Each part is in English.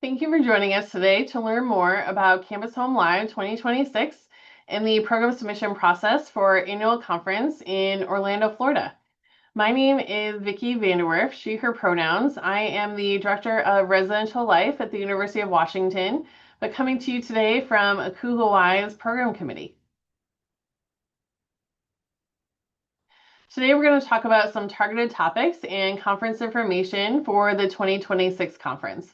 Thank you for joining us today to learn more about Campus Home Live 2026 and the program submission process for our annual conference in Orlando, Florida. My name is Vicki Vanderwerf, she, her pronouns. I am the Director of Residential Life at the University of Washington, but coming to you today from Aku Hawaii's Program Committee. Today we're going to talk about some targeted topics and conference information for the 2026 conference.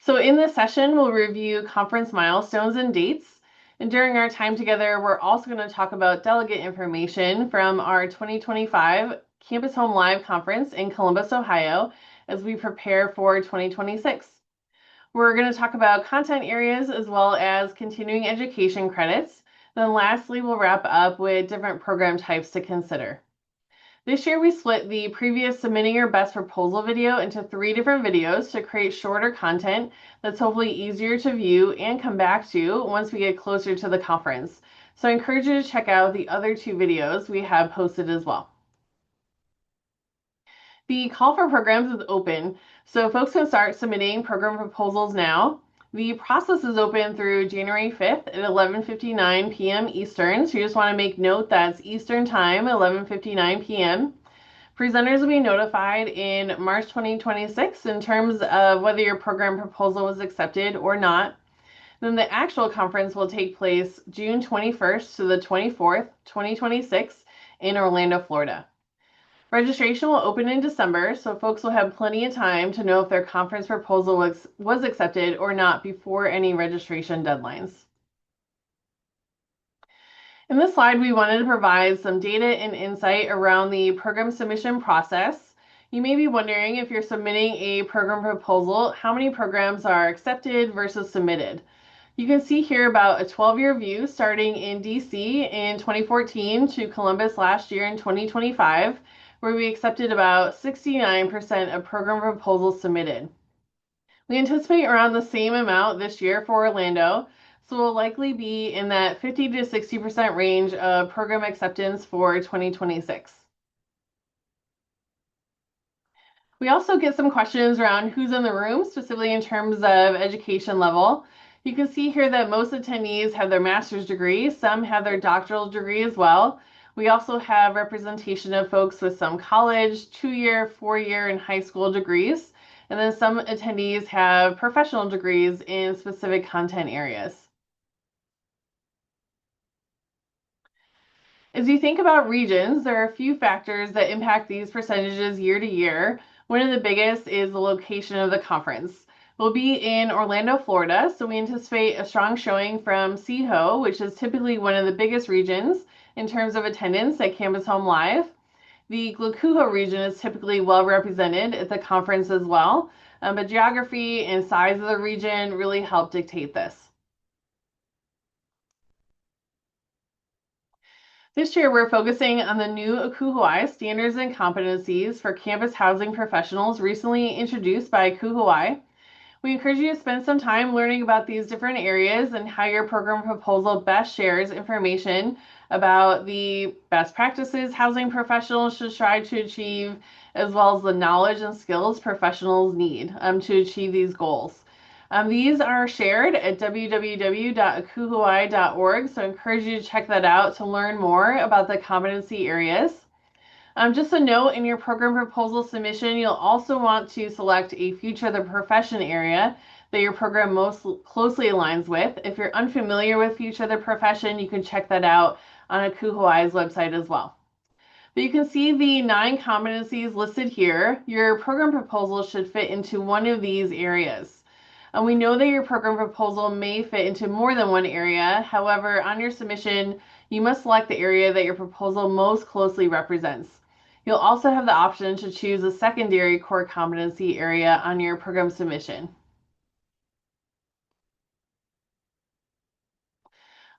So in this session, we'll review conference milestones and dates. And during our time together, we're also going to talk about delegate information from our 2025 Campus Home Live conference in Columbus, Ohio, as we prepare for 2026. We're going to talk about content areas as well as continuing education credits. Then lastly, we'll wrap up with different program types to consider. This year, we split the previous Submitting Your Best Proposal video into 3 different videos to create shorter content that's hopefully easier to view and come back to once we get closer to the conference. So I encourage you to check out the other 2 videos we have posted as well. The call for programs is open, so folks can start submitting program proposals now. The process is open through January 5th at 11:59 p.m. Eastern, so you just want to make note that's Eastern Time, 11:59 p.m. Presenters will be notified in March 2026 in terms of whether your program proposal was accepted or not. Then the actual conference will take place June 21st to the 24th, 2026 in Orlando, Florida. Registration will open in December, so folks will have plenty of time to know if their conference proposal was accepted or not before any registration deadlines. In this slide, we wanted to provide some data and insight around the program submission process. You may be wondering, if you're submitting a program proposal, how many programs are accepted versus submitted. You can see here about a 12-year view starting in DC in 2014 to Columbus last year in 2025, where we accepted about 69% of program proposals submitted. We anticipate around the same amount this year for Orlando, so we'll likely be in that 50 to 60% range of program acceptance for 2026. We also get some questions around who's in the room, specifically in terms of education level. You can see here that most attendees have their master's degree, some have their doctoral degree as well. We also have representation of folks with some college, 2-year, 4-year, and high school degrees. And then some attendees have professional degrees in specific content areas. As you think about regions, there are a few factors that impact these percentages year to year. One of the biggest is the location of the conference. We'll be in Orlando, Florida, so we anticipate a strong showing from CHO, which is typically one of the biggest regions in terms of attendance at Campus Home Live. The Glakuho region is typically well represented at the conference as well, but geography and size of the region really help dictate this. This year, we're focusing on the new Aku Hawaii standards and competencies for campus housing professionals recently introduced by Aku Hawaii. We encourage you to spend some time learning about these different areas and how your program proposal best shares information about the best practices housing professionals should strive to achieve, as well as the knowledge and skills professionals need to achieve these goals. These are shared at www.akuhawaii.org, so I encourage you to check that out to learn more about the competency areas. Just a note, in your program proposal submission, you'll also want to select a Future of the Profession area that your program most closely aligns with. If you're unfamiliar with Future of the Profession, you can check that out on Aku Hawaii's website as well. But you can see the 9 competencies listed here. Your program proposal should fit into one of these areas. And we know that your program proposal may fit into more than one area. However, on your submission, you must select the area that your proposal most closely represents. You'll also have the option to choose a secondary core competency area on your program submission.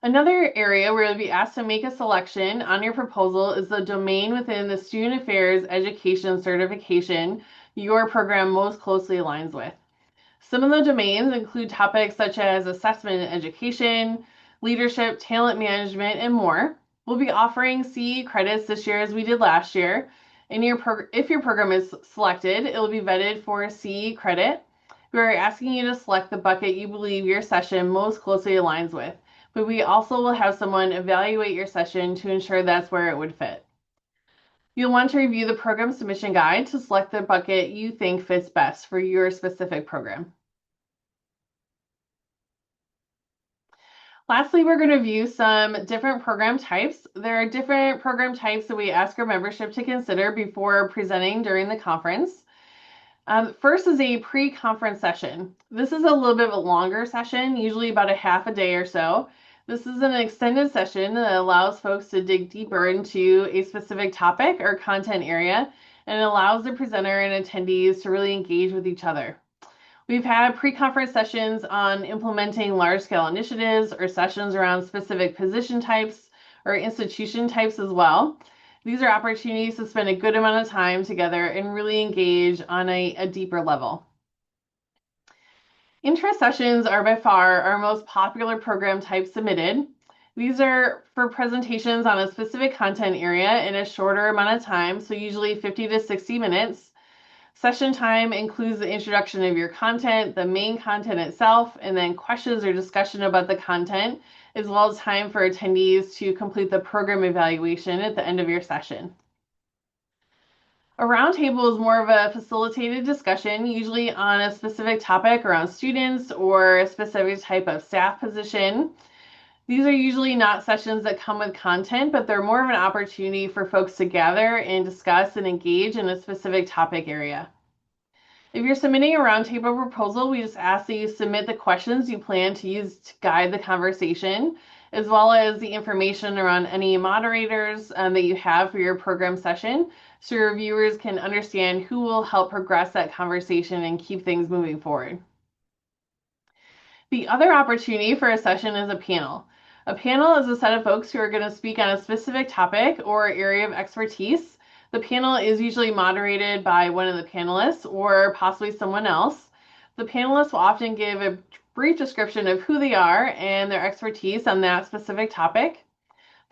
Another area where you'll be asked to make a selection on your proposal is the domain within the Student Affairs Education Certification your program most closely aligns with. Some of the domains include topics such as assessment and education, leadership, talent management, and more. We'll be offering CE credits this year as we did last year. And if your program is selected, it will be vetted for a CE credit. We're asking you to select the bucket you believe your session most closely aligns with, but we also will have someone evaluate your session to ensure that's where it would fit. You'll want to review the program submission guide to select the bucket you think fits best for your specific program. Lastly, we're going to view some different program types. There are different program types that we ask our membership to consider before presenting during the conference. First is a pre-conference session. This is a little bit of a longer session, usually about a half a day or so. This is an extended session that allows folks to dig deeper into a specific topic or content area, and it allows the presenter and attendees to really engage with each other. We've had pre-conference sessions on implementing large-scale initiatives or sessions around specific position types or institution types as well. These are opportunities to spend a good amount of time together and really engage on a deeper level. Intro sessions are by far our most popular program type submitted. These are for presentations on a specific content area in a shorter amount of time, so usually 50 to 60 minutes. Session time includes the introduction of your content, the main content itself, and then questions or discussion about the content, as well as time for attendees to complete the program evaluation at the end of your session. A roundtable is more of a facilitated discussion, usually on a specific topic around students or a specific type of staff position. These are usually not sessions that come with content, but they're more of an opportunity for folks to gather and discuss and engage in a specific topic area. If you're submitting a roundtable proposal, we just ask that you submit the questions you plan to use to guide the conversation, as well as the information around any moderators that you have for your program session, so your viewers can understand who will help progress that conversation and keep things moving forward. The other opportunity for a session is a panel. A panel is a set of folks who are going to speak on a specific topic or area of expertise. The panel is usually moderated by one of the panelists or possibly someone else. The panelists will often give a brief description of who they are and their expertise on that specific topic.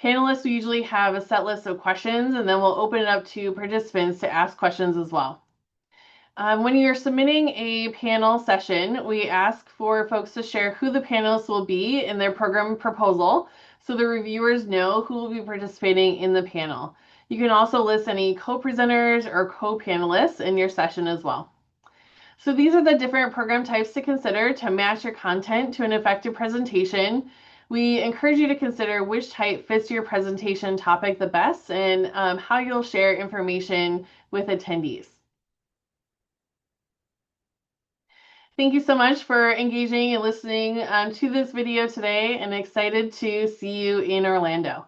Panelists will usually have a set list of questions, and then we'll open it up to participants to ask questions as well. When you're submitting a panel session, we ask for folks to share who the panelists will be in their program proposal, so the reviewers know who will be participating in the panel. You can also list any co-presenters or co-panelists in your session as well. So these are the different program types to consider to match your content to an effective presentation. We encourage you to consider which type fits your presentation topic the best and how you'll share information with attendees. Thank you so much for engaging and listening to this video today, and excited to see you in Orlando.